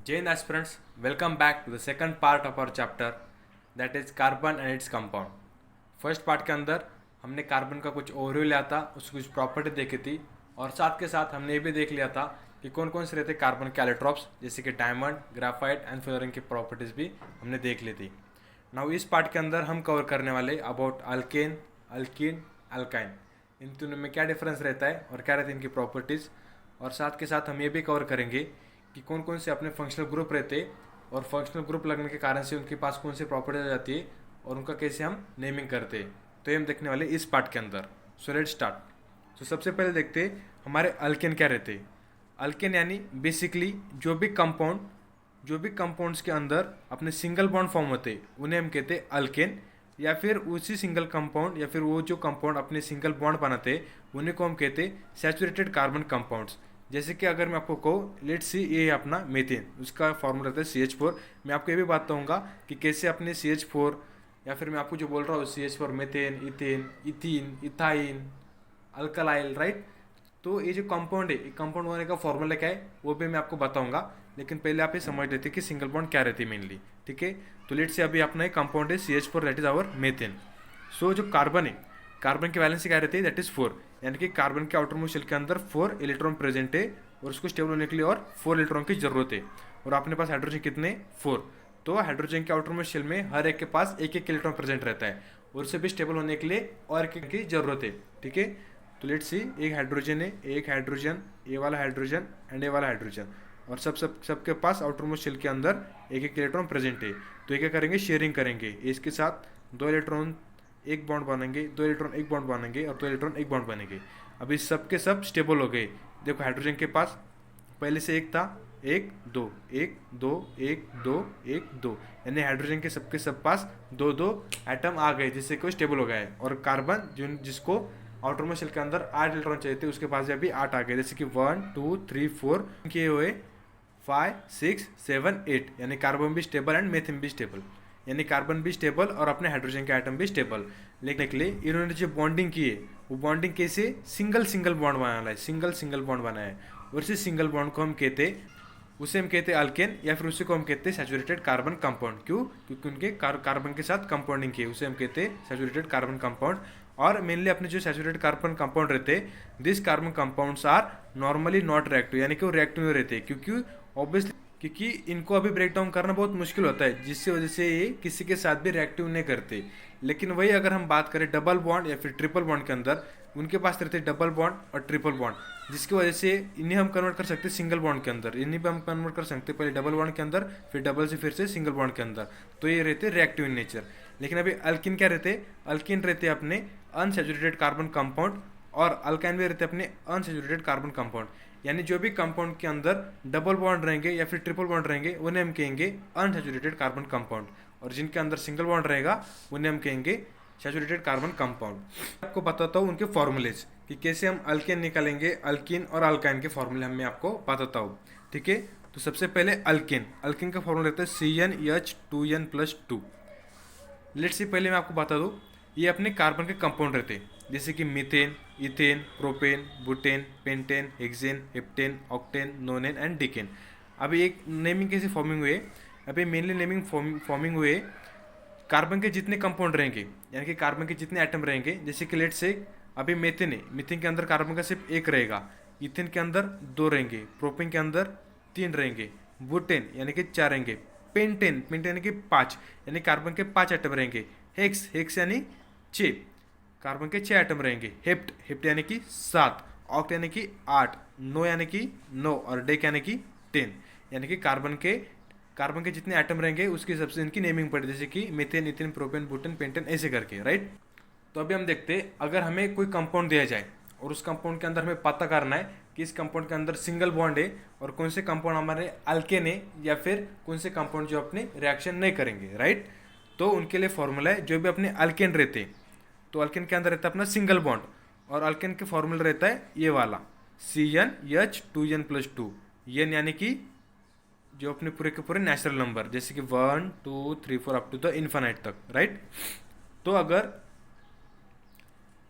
Jain aspirants, welcome back to the second part of our chapter that is carbon and its compound. First part के अंदर हमने carbon का कुछ overview लिया था, उसकी कुछ प्रॉपर्टी देखी थी और साथ के साथ हमने ये भी देख लिया था कि कौन कौन से रहते कार्बन के एलेट्रॉप्स जैसे कि डायमंड, ग्राफाइट एंड फ्लोरीन की प्रॉपर्टीज़ भी हमने देख ली थी। नाउ इस पार्ट के अंदर हम कवर करने वाले अबाउट अल्केन, अल्कीन, अल्काइन, इन तीनों में क्या डिफरेंस रहता है और क्या रहती है इनकी प्रॉपर्टीज़, और साथ के साथ हम ये भी कवर करेंगे कि कौन कौन से अपने फंक्शनल ग्रुप रहते और फंक्शनल ग्रुप लगने के कारण से उनके पास कौन सी प्रॉपर्टीज आ जाती है और उनका कैसे हम नेमिंग करते हैं, तो ये हम देखने वाले इस पार्ट के अंदर। So let's start. सो सबसे पहले देखते हैं हमारे अल्केन क्या रहते हैं। अल्केन यानी बेसिकली जो भी कंपाउंड्स के अंदर अपने सिंगल बॉन्ड फॉर्म होते हैं उन्हें हम कहते हैं अल्केन, या फिर उसी सिंगल कंपाउंड या फिर वो जो कंपाउंड अपने सिंगल बॉन्ड बनाते हैं उन्हीं को हम कहते हैं सैचुरेटेड कार्बन कंपाउंड्स। जैसे कि अगर मैं आपको कहूँ लेट्स सी ये अपना मीथेन, उसका फॉर्मूला रहता है CH4। मैं आपको ये भी बताऊंगा कि कैसे अपने CH4 या फिर मैं आपको जो बोल रहा हूँ CH4 methane, ethane, ethene, ethyne, alkyl, right. तो ये जो कंपाउंड है, कंपाउंड होने का फॉर्मूला क्या है वो भी मैं आपको बताऊंगा, लेकिन पहले आप ये समझ लेते कि सिंगल बॉन्ड क्या रहती है मेनली, ठीक है। तो लेट्स से अभी अपना एक कंपाउंड है CH4 that is our methane. So जो कार्बन है, कार्बन की वैलेंसी क्या रहती है दैट इज 4, यानी कि कार्बन के आउटर मोस्ट शेल के अंदर 4 इलेक्ट्रॉन प्रेजेंट है और उसको स्टेबल होने के लिए और 4 इलेक्ट्रॉन की जरूरत है। और अपने पास हाइड्रोजन कितने 4, तो हाइड्रोजन के आउटर मोस्ट शेल में हर एक के पास एक एक इलेक्ट्रॉन प्रेजेंट रहता है और उसे भी स्टेबल होने के लिए और एक की जरूरत है, ठीक है। तो लेट्स सी एक हाइड्रोजन है, एक हाइड्रोजन, ये वाला हाइड्रोजन एंड ये वाला हाइड्रोजन, और सबके पास आउटर मोस्ट शेल के अंदर एक एक इलेक्ट्रॉन प्रेजेंट है। तो ये क्या करेंगे, शेयरिंग करेंगे, इसके साथ 2 इलेक्ट्रॉन एक बॉन्ड बनेंगे, 2 इलेक्ट्रॉन एक बॉन्ड बनेंगे और 2 इलेक्ट्रॉन एक बॉन्ड बनेंगे। अभी सब के सब स्टेबल हो गए। देखो हाइड्रोजन के पास पहले से एक था, 1 2 1 2 1 2 1 2, यानी हाइड्रोजन के सबके सब पास 2 2 एटम आ गए जिससे कोई स्टेबल हो गया है। और कार्बन जिसको आउटर मोस्ट शेल के अंदर 8 इलेक्ट्रॉन चाहिए थे उसके पास भी अभी 8 आ गए, जैसे कि 1 2 3 4 किए हुए 5 6 7 8, यानी कार्बन भी स्टेबल एंड मेथिन भी स्टेबल, यानी कार्बन भी स्टेबल और अपने हाइड्रोजन के आइटम भी स्टेबल। लेकिन के लिए इन्होंने जो बॉन्डिंग की है वो बॉन्डिंग कैसे, सिंगल बॉन्ड बनाना है, सिंगल बॉन्ड बनाया है और इसी सिंगल बॉन्ड को हम कहते उसे हम कहते हैं अल्केन, या फिर उसी को हम कहते हैं सैचुरेटेड कार्बन कंपाउंड। क्यों? क्योंकि उनके कार्बन के साथ कंपाउंडिंग की है, उसे हम कहते हैं सैचुरेटेड कार्बन कंपाउंड। और मेनली अपने जो सैचुरेटेड कार्बन कंपाउंड रहते हैं, this carbon compounds are normally not reactive, यानी कि वो रिएक्टिव नहीं रहते, क्योंकि ऑब्वियसली क्योंकि इनको अभी ब्रेक डाउन करना बहुत मुश्किल होता है, जिसकी वजह से ये किसी के साथ भी रिएक्टिव नहीं करते। लेकिन वही अगर हम बात करें डबल बॉन्ड या फिर ट्रिपल बॉन्ड के अंदर, उनके पास रहते हैं डबल बॉन्ड और ट्रिपल बॉन्ड, जिसकी वजह से इन्हें हम कन्वर्ट कर सकते हैं सिंगल बॉन्ड के अंदर, इन्हें भी हम कन्वर्ट कर सकते हैं पहले डबल बॉन्ड के अंदर, फिर डबल से फिर से सिंगल बॉन्ड के अंदर। तो ये रहते हैं रिएक्टिव इन नेचर। लेकिन अभी अल्किन क्या रहते हैं, अल्किन रहते हैं अपने अनसैचुरेटेड कार्बन कंपाउंड, और अल्काइन भी रहते हैं अपने अनसैचुरेटेड कार्बन कंपाउंड, यानी जो भी कंपाउंड के अंदर डबल बॉन्ड रहेंगे या फिर ट्रिपल बॉन्ड रहेंगे उन्हें हम कहेंगे अनसैचुरेटेड कार्बन कंपाउंड, और जिनके अंदर सिंगल बॉन्ड रहेगा उन्हें हम कहेंगे सैचुरेटेड कार्बन कंपाउंड। आपको बताता हूँ उनके फॉर्मूलेज कि कैसे हम अल्केन निकालेंगे, अल्किन और अल्काइन के फॉर्मूले मैं आपको बताता हूँ, ठीक है। तो सबसे पहले अल्किन, अल्किन का फॉर्मूला रहता है CnH2n+2। लेट्स सी पहले मैं आपको बता दूँ, ये अपने कार्बन के कंपाउंड रहते हैं, जैसे कि methane, ethane, propane, butane, pentane, hexane, heptane, octane, nonane and decane. अभी एक नेमिंग कैसे फॉर्मिंग हुए, अभी मेनली नेमिंग फॉर्मिंग हुए कार्बन के जितने कंपाउंड रहेंगे, यानी कि कार्बन के जितने एटम रहेंगे, जैसे कि लेट्स से अभी मीथेन है, मीथेन के अंदर कार्बन का सिर्फ 1 रहेगा, इथेन के अंदर 2 रहेंगे, प्रोपेन के अंदर 3 रहेंगे, बुटेन यानी कि 4 रहेंगे, पेंटेन यानी कि 5, यानी कार्बन के 5 एटम रहेंगे, हेक्स यानी 6, कार्बन के 6 एटम रहेंगे, हेप्ट यानी कि 7, ऑक्ट यानी कि 8, नो यानी कि 9 और डेक यानी कि 10, यानी कि कार्बन के जितने एटम रहेंगे उसके हिसाब से इनकी नेमिंग पड़े, जैसे कि methane, ethane, propane, butane, pentane, ऐसे करके, राइट। तो अभी हम देखते हैं अगर हमें कोई कंपाउंड दिया जाए और उस कंपाउंड के अंदर हमें पता करना है कि इस कंपाउंड के अंदर सिंगल बॉन्ड है और कौन से कंपाउंड हमारे अल्केन है या फिर कौन से कंपाउंड जो अपने रिएक्शन नहीं करेंगे, राइट। तो उनके लिए फॉर्मूला है, जो भी अपने अल्केन रहते हैं तो अल्केन के अंदर रहता है अपना सिंगल बॉन्ड, और अल्केन के फॉर्मूला रहता है ये वाला CnH2n+2, एन यानी कि जो अपने पूरे के पूरे नेचुरल नंबर, जैसे कि 1 2 3 4 अप टू द इन्फिनाइट तक, राइट।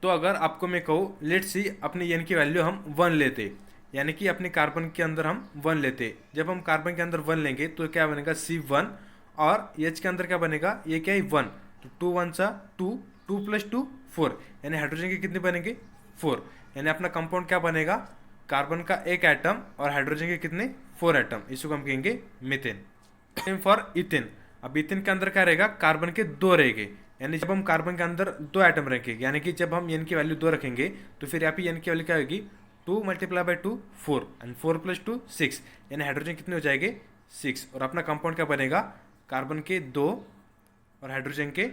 तो अगर आपको मैं कहूँ लेट्स सी अपने एन की वैल्यू हम 1 लेते, यानी कि अपने कार्बन के अंदर हम 1 लेते, जब हम कार्बन के अंदर 1 लेंगे तो क्या बनेगा C1, और H के अंदर क्या बनेगा, ये क्या है 1, तो 2 1 सा 2, 2 + 2 4, यानी हाइड्रोजन के कितने बनेंगे 4, यानी अपना कंपाउंड क्या बनेगा, कार्बन का एक एटम और हाइड्रोजन के कितने 4 एटम, इसको हम कहेंगे मीथेन। Same for ethane. अब इथेन के अंदर क्या रहेगा, कार्बन के 2 रहेंगे, यानी जब हम कार्बन के अंदर 2 एटम रखेंगे, यानी कि जब हम एन की वैल्यू 2 रखेंगे तो फिर यहाँ पे एन की वैल्यू क्या होगी, 2 × 2 4, एंड 4 + 2 6, यानी हाइड्रोजन कितने हो जाएंगे 6, और अपना कंपाउंड क्या बनेगा, कार्बन के 2 और हाइड्रोजन के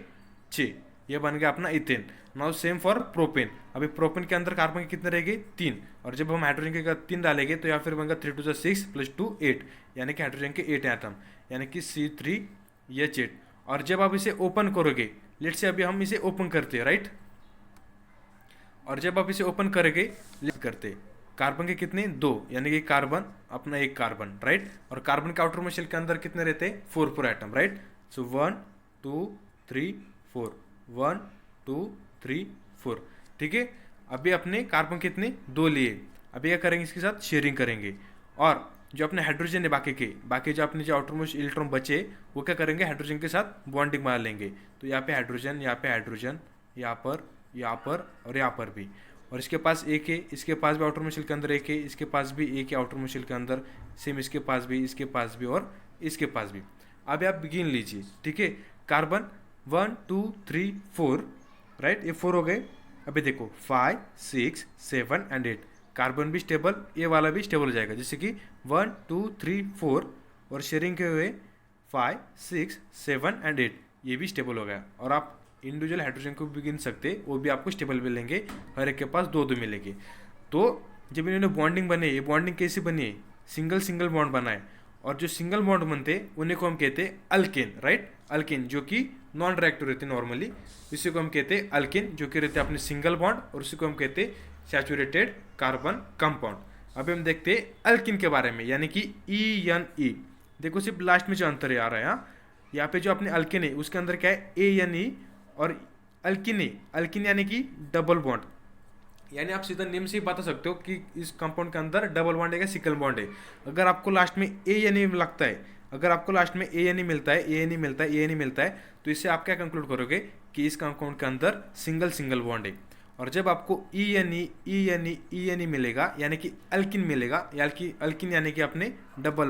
6, ये बन गया अपना ethane. Now same for propane. अभी प्रोपेन के अंदर कार्बन के कितने रहेंगे 3, और जब हम हाइड्रोजन के 3 डालेंगे तो या फिर बनेगा 3 × 2 = 6 + 2 8, यानी कि हाइड्रोजन के 8 एटम, यानी कि C3H8। और जब आप इसे ओपन करोगे, लेट्स से अभी हम इसे ओपन करते हैं, राइट, और जब आप इसे ओपन करेंगे करते, कार्बन के कितने 2, यानी कि कार्बन अपना एक कार्बन, राइट, और कार्बन के आउटर मोस्ट शेल के अंदर कितने रहते हैं 4 एटम, राइट। सो 1 2 3 4, 1 2 3 4, ठीक है। अभी अपने कार्बन कितने 2 लिए, अभी क्या करेंगे, इसके साथ शेयरिंग करेंगे, और जो अपने हाइड्रोजन है बाकी जो अपने जो आउटर मोस्ट इलेक्ट्रॉन बचे वो क्या करेंगे, हाइड्रोजन के साथ बॉन्डिंग बना लेंगे। तो यहाँ पे हाइड्रोजन, यहाँ पे हाइड्रोजन, यहाँ पर और यहाँ पर भी, और इसके पास एक है, इसके पास भी आउटर मोस्ट शेल के अंदर एक है, इसके पास भी एक है आउटर मोस्ट शेल के अंदर, सेम इसके पास भी, इसके पास भी और इसके पास भी। अब आप गिन लीजिए, ठीक है, कार्बन 1 2 3 4, राइट, ये 4 हो गए। अभी देखो 5 6 7 एंड 8, कार्बन भी स्टेबल, ये वाला भी स्टेबल हो जाएगा, जैसे कि 1 2 3 4, और शेयरिंग के हुए 5 6 7 एंड 8, ये भी स्टेबल हो गया। और आप इंडिविजुअल हाइड्रोजन को भी गिन सकते, वो भी आपको स्टेबल मिलेंगे, हर एक के पास 2 मिलेंगे। तो जब इन्होंने बॉन्डिंग बने, ये बॉन्डिंग कैसी बनी है, सिंगल बॉन्ड बना है, और जो सिंगल बॉन्ड बनते उन्हीं को हम कहते हैं अल्केन, राइट, अल्केन जो कि नॉन रिएक्टिव रहते नॉर्मली, इसी को हम कहते हैं अल्केन, जो कि रहते हैं अपने सिंगल बॉन्ड, और उसी को हम कहते हैं सैचुरेटेड कार्बन कंपाउंड। अभी हम देखते हैं अल्किन के बारे में, यानी कि ENE। देखो सिर्फ लास्ट में जो अंतर आ रहा है, यहाँ पे जो अपने अल्किन है उसके अंदर क्या है ANE, और अल्किन यानी कि डबल बॉन्ड, यानी आप सीधा नेम से ही बता सकते हो कि इस कंपाउंड के अंदर डबल बॉन्ड है या सिंगल बॉन्ड है। अगर आपको लास्ट में ANE लगता है, अगर आपको लास्ट में ANE मिलता है, तो इससे आप क्या कंक्लूड करोगे कि इस कंपाउंड के अंदर सिंगल बॉन्ड है। और जब आपको ENE मिलेगा, यानी कि अल्किन मिलेगा, अल्किन यानी कि अपने डबल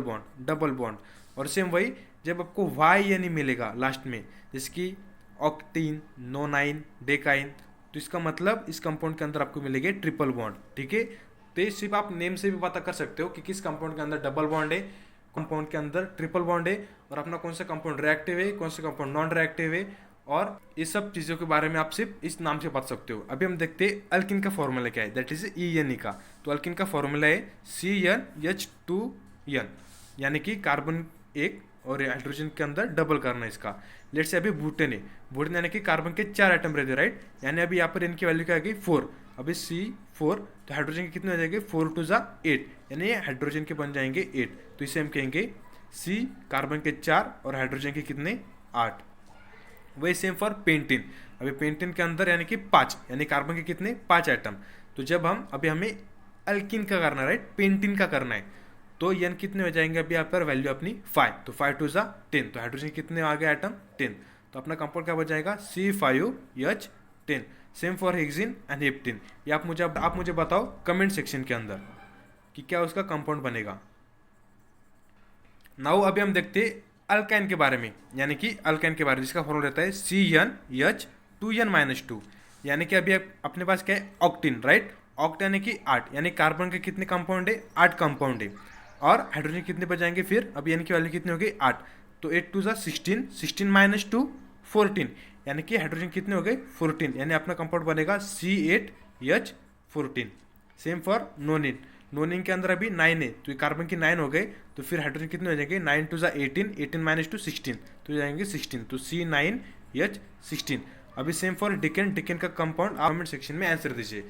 बॉन्ड, और सेम वही जब आपको YNE मिलेगा लास्ट में, जैसे कि ऑक्टीन, नोनाइन, डेकाइन, तो इसका मतलब इस कंपाउंड के अंदर आपको मिलेंगे ट्रिपल बॉन्ड, ठीक है। तो ये सिर्फ आप नेम से भी पता कर सकते हो कि किस कंपाउंड के अंदर डबल बॉन्ड है, कंपाउंड के अंदर ट्रिपल बॉन्ड है, और अपना कौन सा कंपाउंड रिएक्टिव है, कौन सा कंपाउंड नॉन रिएक्टिव है, और इस सब चीज़ों के बारे में आप सिर्फ इस नाम से बता सकते हो। अभी हम देखते हैं अल्किन का फॉर्मूला क्या है, दैट इज ENE का। तो अल्किन का फॉर्मूला है CnH2n, यानी कि कार्बन एक और हाइड्रोजन के अंदर डबल करना है इसका। लेट्स से अभी बुटेन है, बुटेन यानी कि कार्बन के 4 एटम रहते, राइट, यानी अभी यहाँ पर इनकी वैल्यू क्या आ गई 4, अभी C4, तो हाइड्रोजन के कितने हो जाएंगे 4 × 2 = 8, यानी हाइड्रोजन के बन जाएंगे 8, तो इसे हम कहेंगे C, कार्बन के 4 और हाइड्रोजन के कितने 8। वही सेम फॉर पेंटिन। अभी पेंटिन के अंदर यानी कि 5, यानी कार्बन के कितने 5 एटम। तो जब हम अभी हमें अल्किन का करना है, राइट, पेंटिन का करना है, तो एन कितने हो जाएंगे अभी यहाँ पर वैल्यू अपनी 5, तो 5 × 2 = 10, तो हाइड्रोजन कितने आ गए एटम 10, तो अपना कंपाउंड क्या बच जाएगा C5H10। Same for hexyne and heptane. ये आप मुझे बताओ कमेंट सेक्शन के अंदर कि क्या उसका कंपाउंड बनेगा। नाउ अभी हम देखते अल्काइन के बारे में, यानी कि अल्काइन के बारे में जिसका फॉर्मूला रहता है CnH2n-2, यानी कि अभी अपने पास क्या है ऑक्टीन, राइट, ऑक्ट यानी कि 8, यानी कार्बन के कितने कंपाउंड है 8 कंपाउंड है, और हाइड्रोजन कितने बच फिर अभी एन की वैल्यू कितनी होगी 8, तो 8 × 2 = 16, 16 - 2 14, यानी कि हाइड्रोजन कितने हो गए 14, यानी अपना कंपाउंड बनेगा C8H14। सेम फॉर नोनिन, नोनिन के अंदर अभी 9 है, तो ये कार्बन की 9 हो गए, तो फिर हाइड्रोजन कितने हो जाएंगे 9 × 2 = 18, 18 - 2 16, तो जाएंगे 16, तो C9H16। अभी सेम फॉर डिकेन का कंपाउंड कमेंट सेक्शन में आंसर दीजिए।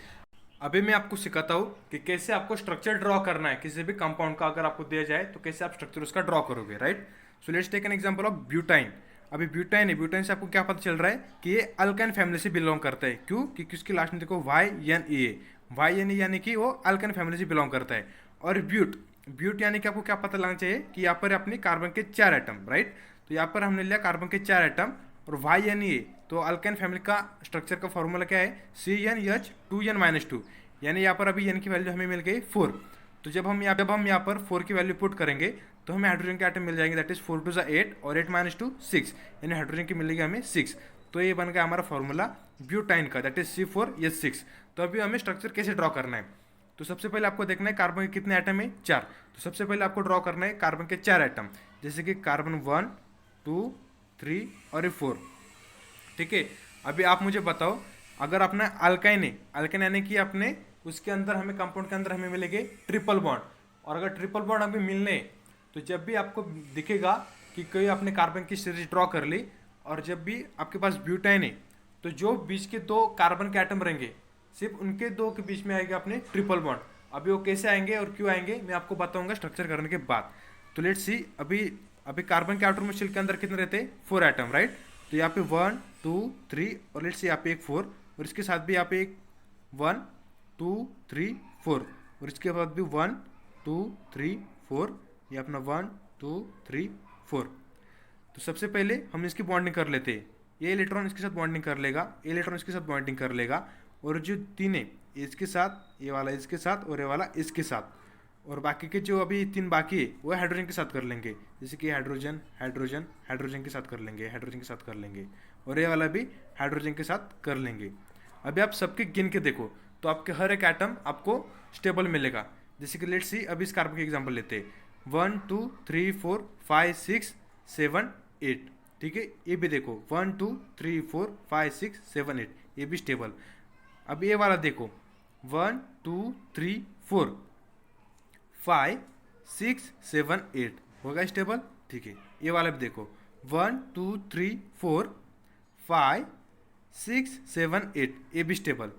अभी मैं आपको सिखाता हूँ कि कैसे आपको स्ट्रक्चर ड्रॉ करना है किसी भी कंपाउंड का, अगर आपको दिया जाए तो कैसे आप स्ट्रक्चर उसका ड्रॉ करोगे, right. So let's take an example of butyne. अभी ब्यूटाइन है, ब्यूटाइन से आपको क्या पता चल रहा है कि ये अल्काइन फैमिली से बिलोंग करता है। क्यों? क्योंकि उसके लास्ट में देखो YNE यानी कि वो अल्काइन फैमिली से बिलोंग करता है। और ब्यूट यानी कि आपको क्या पता लगना चाहिए कि यहाँ पर अपने कार्बन के 4 एटम, राइट। तो यहाँ पर हमने लिया कार्बन के 4 एटम और YNE, तो अल्काइन फैमिली का स्ट्रक्चर का फॉर्मूला क्या है? CnH2n-2, यानी यहाँ पर अभी n की वैल्यू हमें मिल गई 4। तो जब हम यहाँ पर 4 की वैल्यू पुट करेंगे तो हमें हाइड्रोजन के एटम मिल जाएंगे, दैट इज 4 2 8 और 8 - 2 6, यानी हाइड्रोजन की मिलेगी हमें 6। तो ये बन गया हमारा फॉर्मूला ब्यूटाइन का, दैट इज C4H6। तो अभी हमें स्ट्रक्चर कैसे ड्रॉ करना है? तो सबसे पहले आपको देखना है कार्बन के कितने एटम है? 4। तो सबसे पहले आपको ड्रॉ करना है कार्बन के 4 एटम, जैसे कि कार्बन 1 2 3 और 4, ठीक है। अभी आप मुझे बताओ, अगर अपना अल्काइन है, अल्काइन यानी कि अपने उसके अंदर हमें कंपाउंड के अंदर हमें मिलेंगे ट्रिपल बॉन्ड, और अगर ट्रिपल बॉन्ड अभी मिलने तो जब भी आपको दिखेगा कि कोई आपने कार्बन की सीरीज ड्रॉ कर ली और जब भी आपके पास ब्यूटाइन है तो जो बीच के 2 कार्बन के एटम रहेंगे सिर्फ उनके 2 के बीच में आएगा अपने ट्रिपल बॉन्ड। अभी वो कैसे आएंगे और क्यों आएंगे मैं आपको बताऊंगा स्ट्रक्चर करने के बाद। तो लेट्स सी, अभी कार्बन के आउटर मोलेक्यूल के अंदर कितने रहते हैं? 4 एटम, राइट। तो यहाँ पे 1 2 3 और लेट्स सी यहाँ पे एक 4 और इसके साथ भी यहाँ पे एक 1 2 3 4 और इसके बाद भी 1 2 3 4, ये अपना 1 2 3 4। तो सबसे पहले हम इसकी बॉन्डिंग कर लेते हैं। ये इलेक्ट्रॉन इसके साथ बॉन्डिंग कर लेगा, ये इलेक्ट्रॉन इसके साथ बॉन्डिंग कर लेगा, और जो 3 है इसके साथ, ये वाला इसके साथ और ये वाला इसके साथ, और बाकी के जो अभी 3 बाकी है वो हाइड्रोजन के साथ कर लेंगे, जैसे कि हाइड्रोजन हाइड्रोजन हाइड्रोजन के साथ कर लेंगे, हाइड्रोजन के साथ कर लेंगे, और ये वाला भी हाइड्रोजन के साथ कर लेंगे। अभी आप सबके गिन के देखो तो आपके हर एक एटम आपको स्टेबल मिलेगा। जैसे कि लेट्स सी, अभी इस कार्बन के एग्जांपल लेते हैं 1 2 3 4 5 6 7 8, ठीक है। ये भी देखो 1 2 3 4 5 6 7 8, ये भी स्टेबल। अब ये वाला देखो 1 2 3 4 5 6 7 8, होगा स्टेबल, ठीक है। ये वाला भी देखो 1 2 3 4 5 6 7 8, ये भी स्टेबल।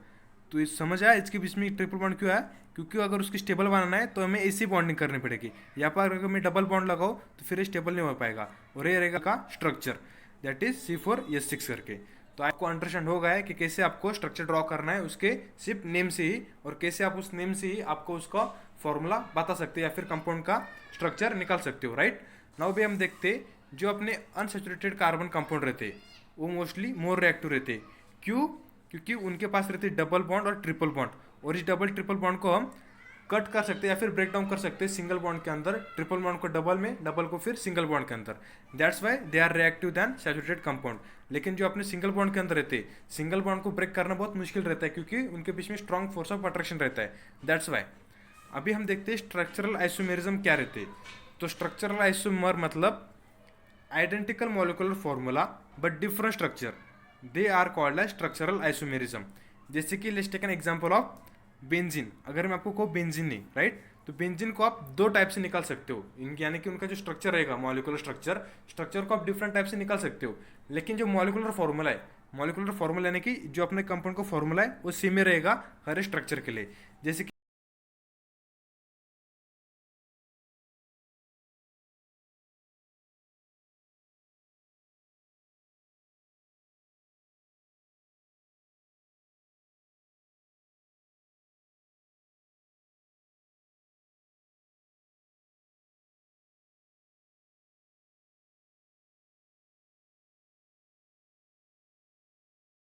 तो ये समझ आया इसके बीच में ट्रिपल बॉन्ड क्यों है? क्योंकि अगर उसकी स्टेबल बनाना है तो हमें ऐसी बॉन्डिंग करनी पड़ेगी। यहाँ पर अगर मैं डबल बॉन्ड लगाओ तो फिर ये स्टेबल नहीं हो पाएगा, और ये रहेगा का स्ट्रक्चर, दैट इज C4H6 करके। तो आपको अंडरस्टैंड हो गया है कि कैसे आपको स्ट्रक्चर ड्रॉ करना है उसके सिर्फ नेम से ही, और कैसे आप उस नेम से ही आपको उसका फॉर्मूला बता सकते हैं या फिर कंपाउंड का स्ट्रक्चर निकाल सकते हो, राइट। नाउ भी हम देखते जो अपने अनसैचुरेटेड कार्बन कंपाउंड रहते वो मोस्टली मोर रिएक्टिव रहते। क्यों? क्योंकि उनके पास रहते डबल बॉन्ड और ट्रिपल बॉन्ड, और इस डबल ट्रिपल बॉन्ड को हम कट कर सकते हैं या फिर ब्रेक डाउन कर सकते हैं सिंगल बॉन्ड के अंदर, ट्रिपल बॉन्ड को डबल में, डबल को फिर सिंगल बॉन्ड के अंदर। That's why they are reactive than saturated compound. लेकिन जो अपने सिंगल बॉन्ड के अंदर रहते हैं, सिंगल बॉन्ड को ब्रेक करना बहुत मुश्किल रहता है क्योंकि उनके बीच में स्ट्रॉन्ग फोर्स ऑफ अट्रैक्शन रहता है, दैट्स वाई। अभी हम देखते हैं स्ट्रक्चरल आइसोमेरिज्म क्या रहते हैं। तो स्ट्रक्चरल आइसोमर मतलब identical molecular formula but different structure, they are called as structural isomerism. जैसे कि let's take an example of benzene. अगर मैं आपको कहूँ बेंजीन नहीं, राइट, तो बेंजीन को आप 2 टाइप से निकाल सकते हो, यानी कि उनका जो स्ट्रक्चर रहेगा मॉलिक्यूलर स्ट्रक्चर को आप डिफरेंट टाइप से निकाल सकते हो। लेकिन जो मॉलिक्यूलर फॉर्मूला यानी कि जो अपने कंपाउंड का फॉर्मूला है वो सेम ही रहेगा हर स्ट्रक्चर के लिए। जैसे कि